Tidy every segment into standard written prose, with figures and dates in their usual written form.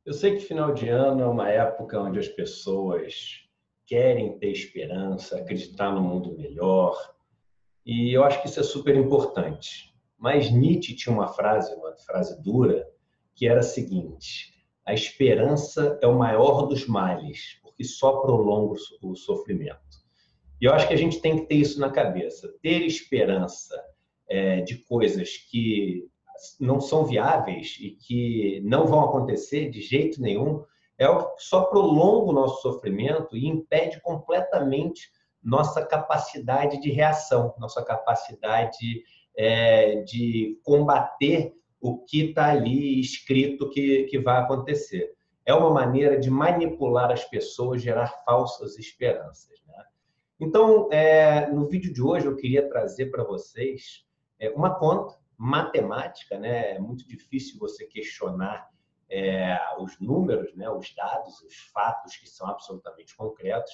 Eu sei que final de ano é uma época onde as pessoas querem ter esperança, acreditar no mundo melhor, e eu acho que isso é super importante. Mas Nietzsche tinha uma frase dura, que era a seguinte: a esperança é o maior dos males, porque só prolonga o sofrimento. E eu acho que a gente tem que ter isso na cabeça. Ter esperança de coisas que não são viáveis e que não vão acontecer de jeito nenhum é o que só prolonga o nosso sofrimento e impede completamente nossa capacidade de reação, nossa capacidade de combater o que está ali escrito que vai acontecer. É uma maneira de manipular as pessoas, gerar falsas esperanças, né? Então, no vídeo de hoje, eu queria trazer para vocês uma conta matemática, né? É muito difícil você questionar os números, né? Os dados, os fatos que são absolutamente concretos,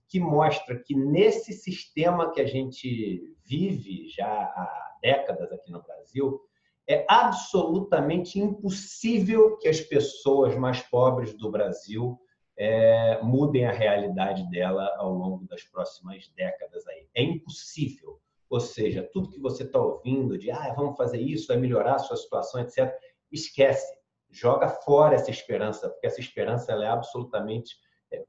que mostra que nesse sistema que a gente vive já há décadas aqui no Brasil, é absolutamente impossível que as pessoas mais pobres do Brasil mudem a realidade dela ao longo das próximas décadas aí. É impossível. Ou seja, tudo que você está ouvindo de vamos fazer isso, vai melhorar a sua situação, etc., esquece. Joga fora essa esperança, porque essa esperança ela é absolutamente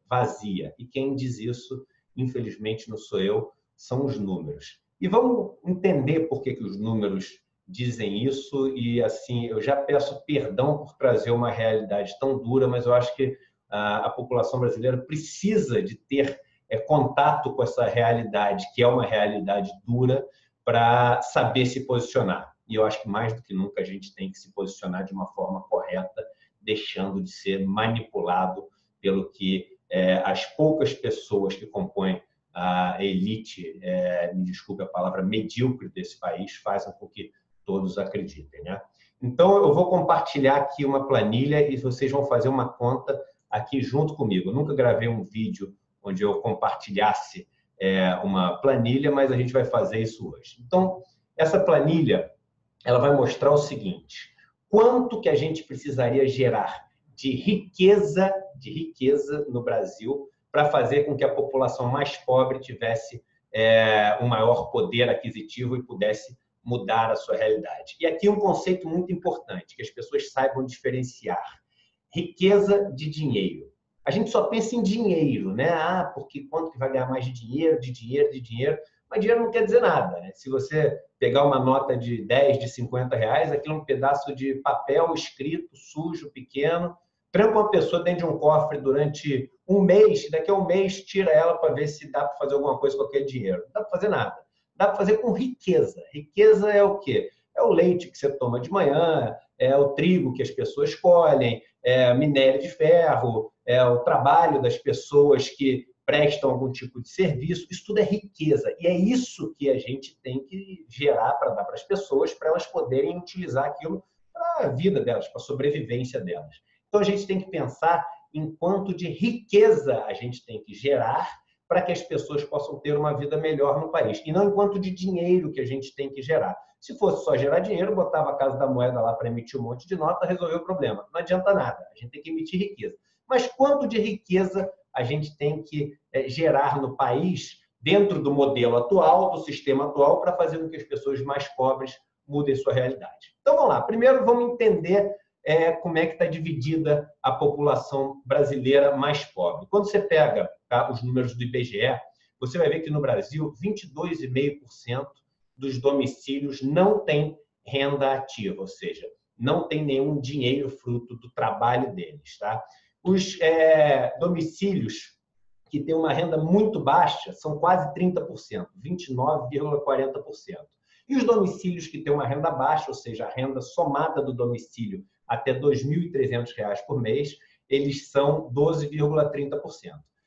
vazia. E quem diz isso, infelizmente, não sou eu, são os números. E vamos entender por que os números dizem isso. E, assim, eu já peço perdão por trazer uma realidade tão dura, mas eu acho que a população brasileira precisa de ter contato com essa realidade, que é uma realidade dura, para saber se posicionar. E eu acho que mais do que nunca a gente tem que se posicionar de uma forma correta, deixando de ser manipulado pelo que as poucas pessoas que compõem a elite, me desculpe a palavra, medíocre desse país, fazem com que todos acreditem, né? Então, eu vou compartilhar aqui uma planilha e vocês vão fazer uma conta aqui junto comigo. Eu nunca gravei um vídeo onde eu compartilhasse uma planilha, mas a gente vai fazer isso hoje. Então, essa planilha ela vai mostrar o seguinte: quanto que a gente precisaria gerar de riqueza no Brasil para fazer com que a população mais pobre tivesse um maior poder aquisitivo e pudesse mudar a sua realidade. E aqui um conceito muito importante, que as pessoas saibam diferenciar: riqueza de dinheiro. A gente só pensa em dinheiro, né? Porque quanto que vai ganhar mais de dinheiro, mas dinheiro não quer dizer nada, né? Se você pegar uma nota de 10, de 50 reais, aquilo é um pedaço de papel escrito, sujo, pequeno, tranca uma pessoa dentro de um cofre durante um mês, e daqui a um mês tira ela para ver se dá para fazer alguma coisa com aquele dinheiro. Não dá para fazer nada. Dá para fazer com riqueza. Riqueza é o quê? É o leite que você toma de manhã, é o trigo que as pessoas colhem, é minério de ferro, é o trabalho das pessoas que prestam algum tipo de serviço. Isso tudo é riqueza. E é isso que a gente tem que gerar para dar para as pessoas, para elas poderem utilizar aquilo para a vida delas, para a sobrevivência delas. Então, a gente tem que pensar em quanto de riqueza a gente tem que gerar para que as pessoas possam ter uma vida melhor no país. E não em quanto de dinheiro que a gente tem que gerar. Se fosse só gerar dinheiro, botava a Casa da Moeda lá para emitir um monte de nota, resolveu o problema. Não adianta nada, a gente tem que emitir riqueza. Mas quanto de riqueza a gente tem que gerar no país, dentro do modelo atual, do sistema atual, para fazer com que as pessoas mais pobres mudem sua realidade? Então, vamos lá. Primeiro, vamos entender como é que está dividida a população brasileira mais pobre. Quando você pega os números do IBGE, você vai ver que no Brasil, 22,5% dos domicílios não tem renda ativa, ou seja, não tem nenhum dinheiro fruto do trabalho deles, tá? Os domicílios que têm uma renda muito baixa são quase 30%, 29,40%. E os domicílios que têm uma renda baixa, ou seja, a renda somada do domicílio até R$ 2.300 por mês, eles são 12,30%.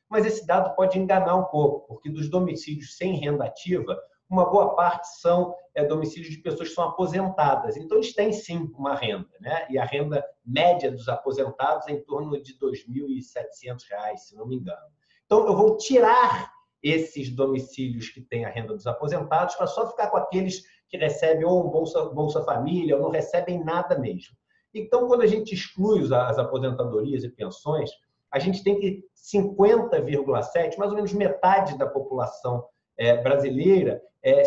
Mas esse dado pode enganar um pouco, porque dos domicílios sem renda ativa, uma boa parte são domicílios de pessoas que são aposentadas. Então, eles têm, sim, uma renda, né? E a renda média dos aposentados é em torno de R$ 2.700, se não me engano. Então, eu vou tirar esses domicílios que têm a renda dos aposentados para só ficar com aqueles que recebem ou um Bolsa Família ou não recebem nada mesmo. Então, quando a gente exclui as aposentadorias e pensões, a gente tem que 50,7%, mais ou menos metade da população brasileira,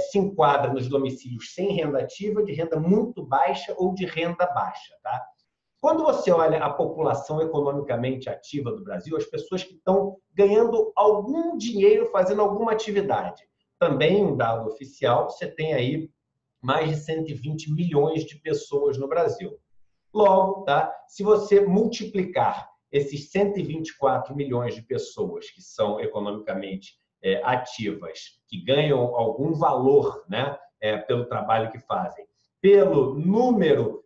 se enquadra nos domicílios sem renda ativa, de renda muito baixa ou de renda baixa. Tá? Quando você olha a população economicamente ativa do Brasil, as pessoas que estão ganhando algum dinheiro fazendo alguma atividade, também um dado oficial, você tem aí mais de 120 milhões de pessoas no Brasil. Logo, tá? Se você multiplicar esses 124 milhões de pessoas que são economicamente ativas, que ganham algum valor, né, pelo trabalho que fazem, pelo número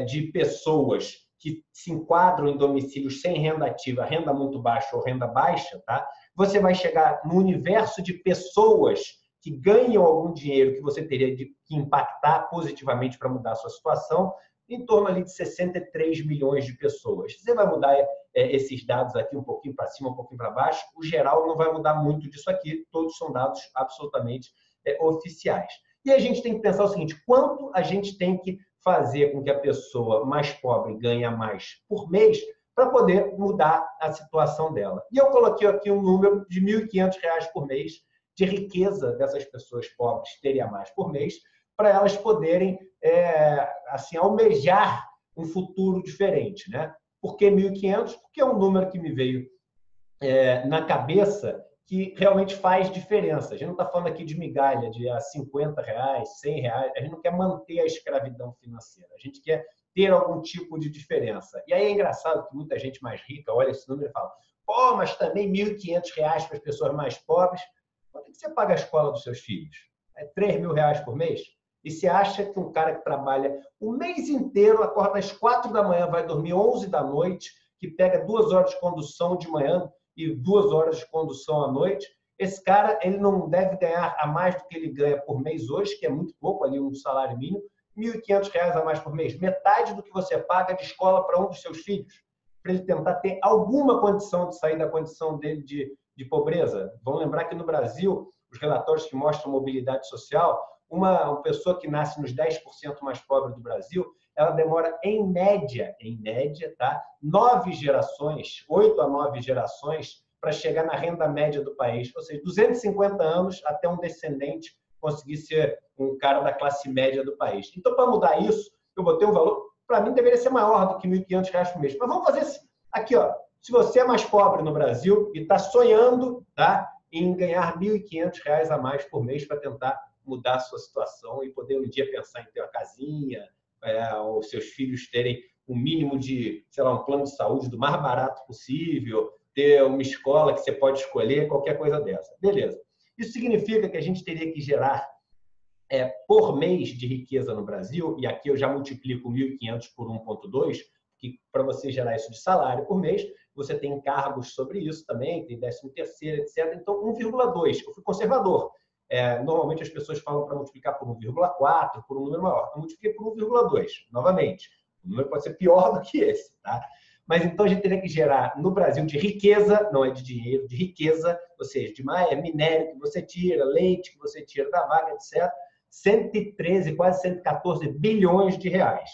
de pessoas que se enquadram em domicílios sem renda ativa, renda muito baixa ou renda baixa, tá? Você vai chegar no universo de pessoas que ganham algum dinheiro que você teria que impactar positivamente para mudar a sua situação, em torno ali de 63 milhões de pessoas. Você vai mudar esses dados aqui um pouquinho para cima, um pouquinho para baixo, o geral não vai mudar muito disso aqui, todos são dados absolutamente oficiais. E a gente tem que pensar o seguinte, quanto a gente tem que fazer com que a pessoa mais pobre ganhe mais por mês para poder mudar a situação dela. E eu coloquei aqui um número de R$ 1.500 por mês de riqueza dessas pessoas pobres terem a mais por mês, para elas poderem assim, almejar um futuro diferente. Né? Por que 1.500? Porque é um número que me veio na cabeça que realmente faz diferença. A gente não está falando aqui de migalha, de R$50, R$100. A gente não quer manter a escravidão financeira. A gente quer ter algum tipo de diferença. E aí é engraçado que muita gente mais rica olha esse número e fala, pô, mas também R$1.500 para as pessoas mais pobres. Quanto é que você paga a escola dos seus filhos? É R$3.000 por mês? E você acha que um cara que trabalha o mês inteiro, acorda às 4 da manhã, vai dormir 11 da noite, que pega 2 horas de condução de manhã e 2 horas de condução à noite, esse cara ele não deve ganhar a mais do que ele ganha por mês hoje, que é muito pouco, ali um salário mínimo, R$1.500 a mais por mês, metade do que você paga de escola para um dos seus filhos, para ele tentar ter alguma condição de sair da condição dele de pobreza. Vamos lembrar que no Brasil, os relatórios que mostram mobilidade social, uma pessoa que nasce nos 10% mais pobres do Brasil, ela demora, em média, tá? 9 gerações, 8 a 9 gerações, para chegar na renda média do país. Ou seja, 250 anos até um descendente conseguir ser um cara da classe média do país. Então, para mudar isso, eu botei um valor, para mim, deveria ser maior do que R$1.500 por mês. Mas vamos fazer aqui, ó. Se você é mais pobre no Brasil e está sonhando, tá, em ganhar R$1.500 a mais por mês para tentar mudar a sua situação e poder um dia pensar em ter uma casinha, ou seus filhos terem um mínimo de, sei lá, um plano de saúde do mais barato possível, ter uma escola que você pode escolher, qualquer coisa dessa. Beleza. Isso significa que a gente teria que gerar por mês de riqueza no Brasil, e aqui eu já multiplico 1.500 por 1,2, que para você gerar isso de salário por mês, você tem encargos sobre isso também, tem 13º, etc. Então, 1,2. Eu fui conservador. Normalmente as pessoas falam para multiplicar por 1,4, por um número maior. Eu multipliquei por 1,2, novamente. O número pode ser pior do que esse. Tá? Mas então a gente teria que gerar no Brasil de riqueza, não é de dinheiro, de riqueza, ou seja, de minério que você tira, leite que você tira da vaga, etc., 113, quase 114 bilhões de reais.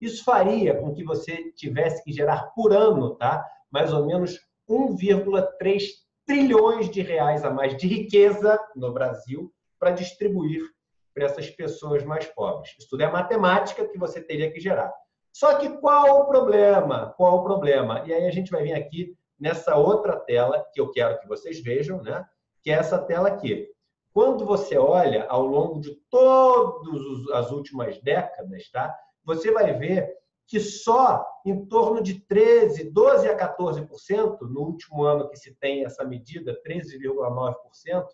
Isso faria com que você tivesse que gerar por ano, tá? Mais ou menos 1,3 trilhões de reais a mais de riqueza no Brasil para distribuir para essas pessoas mais pobres. Isso tudo é matemática que você teria que gerar. Só que qual o problema? Qual o problema? E aí a gente vai vir aqui nessa outra tela que eu quero que vocês vejam, né? Que é essa tela aqui. Quando você olha ao longo de todas as últimas décadas, tá? Você vai ver que só em torno de 12 a 14%, no último ano que se tem essa medida, 13,9%,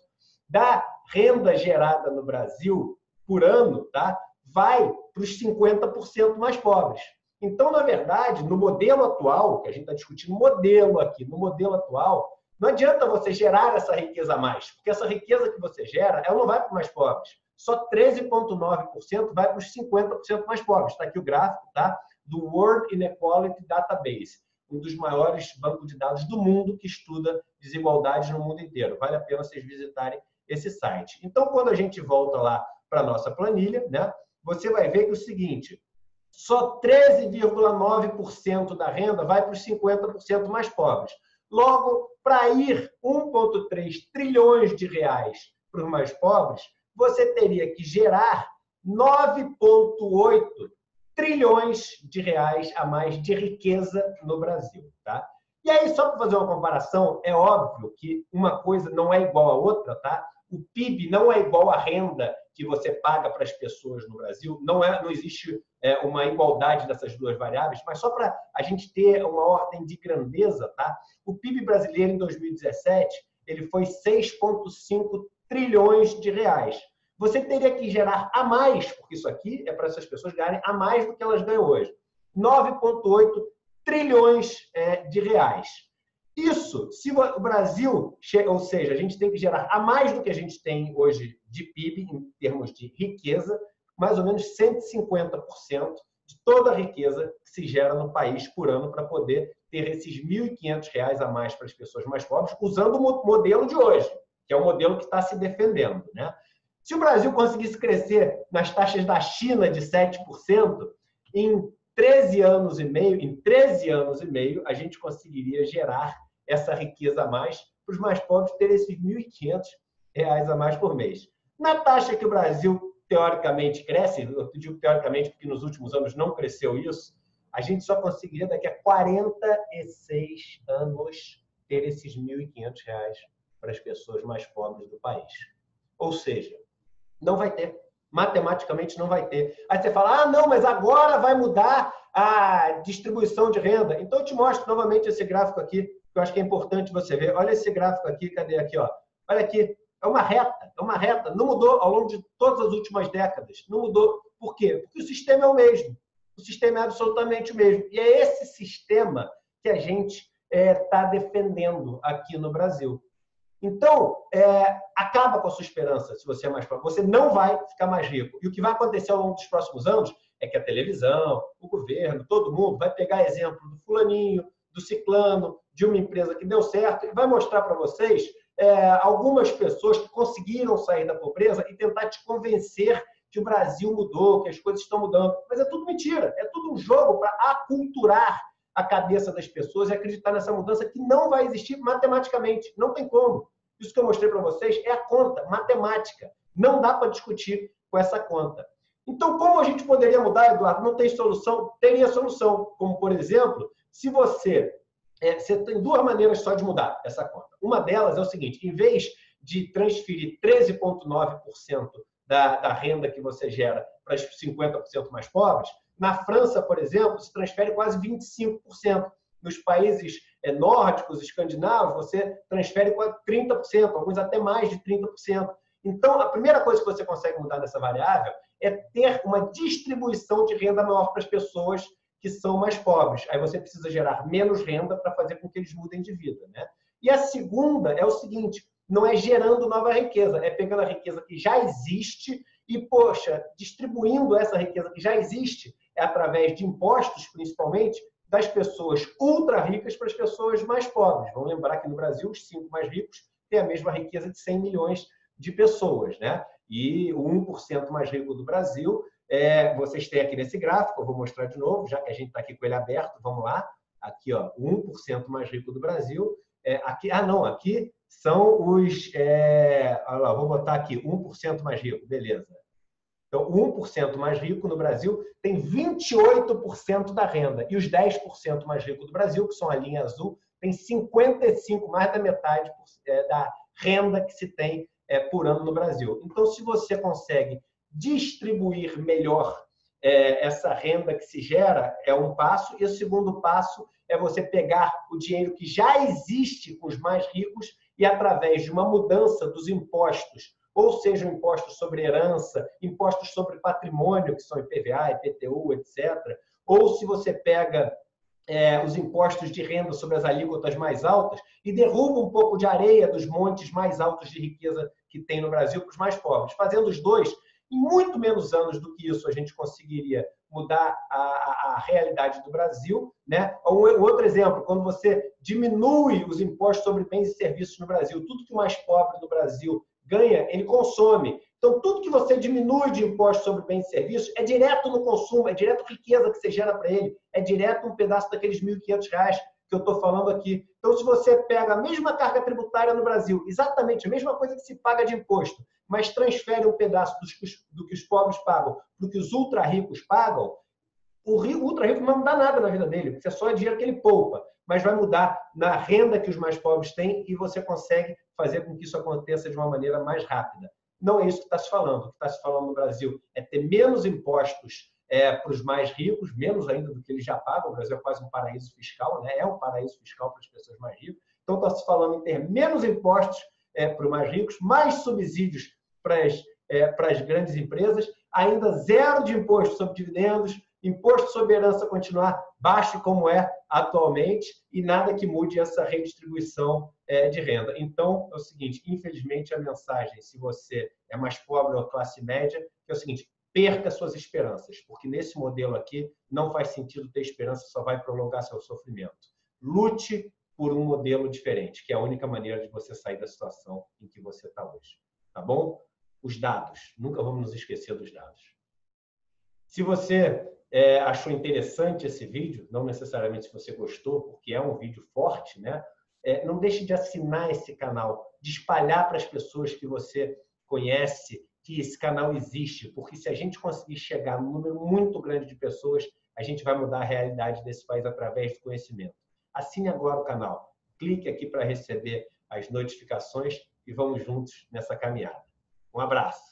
da renda gerada no Brasil por ano, tá? Vai para os 50% mais pobres. Então, na verdade, no modelo atual, que a gente está discutindo modelo aqui, no modelo atual, não adianta você gerar essa riqueza a mais, porque essa riqueza que você gera, ela não vai para os mais pobres. Só 13,9% vai para os 50% mais pobres. Está aqui o gráfico, tá? Do World Inequality Database, um dos maiores bancos de dados do mundo que estuda desigualdades no mundo inteiro. Vale a pena vocês visitarem esse site. Então, quando a gente volta lá para a nossa planilha, né, você vai ver que é o seguinte, só 13,9% da renda vai para os 50% mais pobres. Logo, para ir 1,3 trilhões de reais para os mais pobres, você teria que gerar 9,8 trilhões de reais a mais de riqueza no Brasil. Tá? E aí, só para fazer uma comparação, é óbvio que uma coisa não é igual à outra, tá? O PIB não é igual à renda que você paga para as pessoas no Brasil, não existe uma igualdade dessas duas variáveis, mas só para a gente ter uma ordem de grandeza, tá? O PIB brasileiro em 2017 ele foi 6,5 trilhões de reais. Você teria que gerar a mais, porque isso aqui é para essas pessoas ganharem a mais do que elas ganham hoje, 9,8 trilhões de reais. Isso, se o Brasil, ou seja, a gente tem que gerar a mais do que a gente tem hoje de PIB, em termos de riqueza, mais ou menos 150% de toda a riqueza que se gera no país por ano para poder ter esses R$ 1.500 a mais para as pessoas mais pobres, usando o modelo de hoje, que é o modelo que está se defendendo. Né? Se o Brasil conseguisse crescer nas taxas da China de 7%, em 13 anos e meio, a gente conseguiria gerar essa riqueza a mais para os mais pobres terem esses R$ 1.500 a mais por mês. Na taxa que o Brasil, teoricamente, cresce, eu digo teoricamente porque nos últimos anos não cresceu isso, a gente só conseguiria daqui a 46 anos ter esses R$ 1.500 para as pessoas mais pobres do país. Ou seja, não vai ter. Matematicamente não vai ter. Aí você fala, não, mas agora vai mudar a distribuição de renda. Então eu te mostro novamente esse gráfico aqui, que eu acho que é importante você ver. Olha esse gráfico aqui, cadê aqui? Ó. Olha aqui, é uma reta. Não mudou ao longo de todas as últimas décadas. Não mudou. Por quê? Porque o sistema é o mesmo. O sistema é absolutamente o mesmo. E é esse sistema que a gente está defendendo aqui no Brasil. Então, acaba com a sua esperança se você é mais pobre. Você não vai ficar mais rico. E o que vai acontecer ao longo dos próximos anos é que a televisão, o governo, todo mundo vai pegar exemplo do fulaninho, do ciclano, de uma empresa que deu certo e vai mostrar para vocês algumas pessoas que conseguiram sair da pobreza e tentar te convencer que o Brasil mudou, que as coisas estão mudando. Mas é tudo mentira. É tudo um jogo para aculturar a cabeça das pessoas e acreditar nessa mudança que não vai existir matematicamente. Não tem como. Isso que eu mostrei para vocês é a conta matemática. Não dá para discutir com essa conta. Então, como a gente poderia mudar, Eduardo? Não tem solução? Teria solução. Como, por exemplo, se você tem duas maneiras só de mudar essa conta. Uma delas é o seguinte, em vez de transferir 13,9% da renda que você gera para os 50% mais pobres, na França, por exemplo, se transfere quase 25%. Nos países nórdicos, escandinavos, você transfere quase 30%, alguns até mais de 30%. Então, a primeira coisa que você consegue mudar nessa variável é ter uma distribuição de renda maior para as pessoas que são mais pobres. Aí você precisa gerar menos renda para fazer com que eles mudem de vida. Né? E a segunda é o seguinte, não é gerando nova riqueza, é pegando a riqueza que já existe e, poxa, distribuindo essa riqueza que já existe, através de impostos, principalmente, das pessoas ultra ricas para as pessoas mais pobres. Vamos lembrar que no Brasil, os 5 mais ricos têm a mesma riqueza de 100 milhões de pessoas. Né? E o 1% mais rico do Brasil, vocês têm aqui nesse gráfico, eu vou mostrar de novo, já que a gente está aqui com ele aberto, vamos lá. Aqui, ó, o 1% mais rico do Brasil. Aqui são os... olha lá, vou botar aqui, 1% mais rico, beleza. Então, o 1% mais rico no Brasil tem 28% da renda. E os 10% mais ricos do Brasil, que são a linha azul, tem 55%, mais da metade da renda que se tem por ano no Brasil. Então, se você consegue distribuir melhor essa renda que se gera, é um passo. E o segundo passo é você pegar o dinheiro que já existe com os mais ricos e, através de uma mudança dos impostos, ou seja, impostos sobre herança, impostos sobre patrimônio, que são IPVA, IPTU, etc. Ou se você pega os impostos de renda sobre as alíquotas mais altas e derruba um pouco de areia dos montes mais altos de riqueza que tem no Brasil para os mais pobres. Fazendo os dois, em muito menos anos do que isso, a gente conseguiria mudar a realidade do Brasil. Né? Um outro exemplo, quando você diminui os impostos sobre bens e serviços no Brasil, tudo que o mais pobre no Brasil ganha, ele consome. Então, tudo que você diminui de imposto sobre bens e serviços é direto no consumo, é direto riqueza que você gera para ele, é direto um pedaço daqueles R$ 1.500 que eu estou falando aqui. Então, se você pega a mesma carga tributária no Brasil, exatamente a mesma coisa que se paga de imposto, mas transfere um pedaço do que os pobres pagam para o que os ultra-ricos pagam, o ultra-rico não dá nada na vida dele, porque é só dinheiro que ele poupa, mas vai mudar na renda que os mais pobres têm e você consegue fazer com que isso aconteça de uma maneira mais rápida. Não é isso que está se falando. O que está se falando no Brasil é ter menos impostos para os mais ricos, menos ainda do que eles já pagam. O Brasil é quase um paraíso fiscal, né? É um paraíso fiscal para as pessoas mais ricas. Então, está se falando em ter menos impostos para os mais ricos, mais subsídios para as grandes empresas, ainda zero de imposto sobre dividendos, imposto sobre herança continuar baixo como é atualmente e nada que mude essa redistribuição de renda. Então, é o seguinte, infelizmente, a mensagem, se você é mais pobre ou classe média, é o seguinte, perca suas esperanças, porque nesse modelo aqui não faz sentido ter esperança, só vai prolongar seu sofrimento. Lute por um modelo diferente, que é a única maneira de você sair da situação em que você está hoje. Tá bom? Os dados. Nunca vamos nos esquecer dos dados. Se você achou interessante esse vídeo, não necessariamente se você gostou, porque é um vídeo forte, né? Não deixe de assinar esse canal, de espalhar para as pessoas que você conhece que esse canal existe, porque se a gente conseguir chegar num número muito grande de pessoas, a gente vai mudar a realidade desse país através do conhecimento. Assine agora o canal, clique aqui para receber as notificações e vamos juntos nessa caminhada. Um abraço!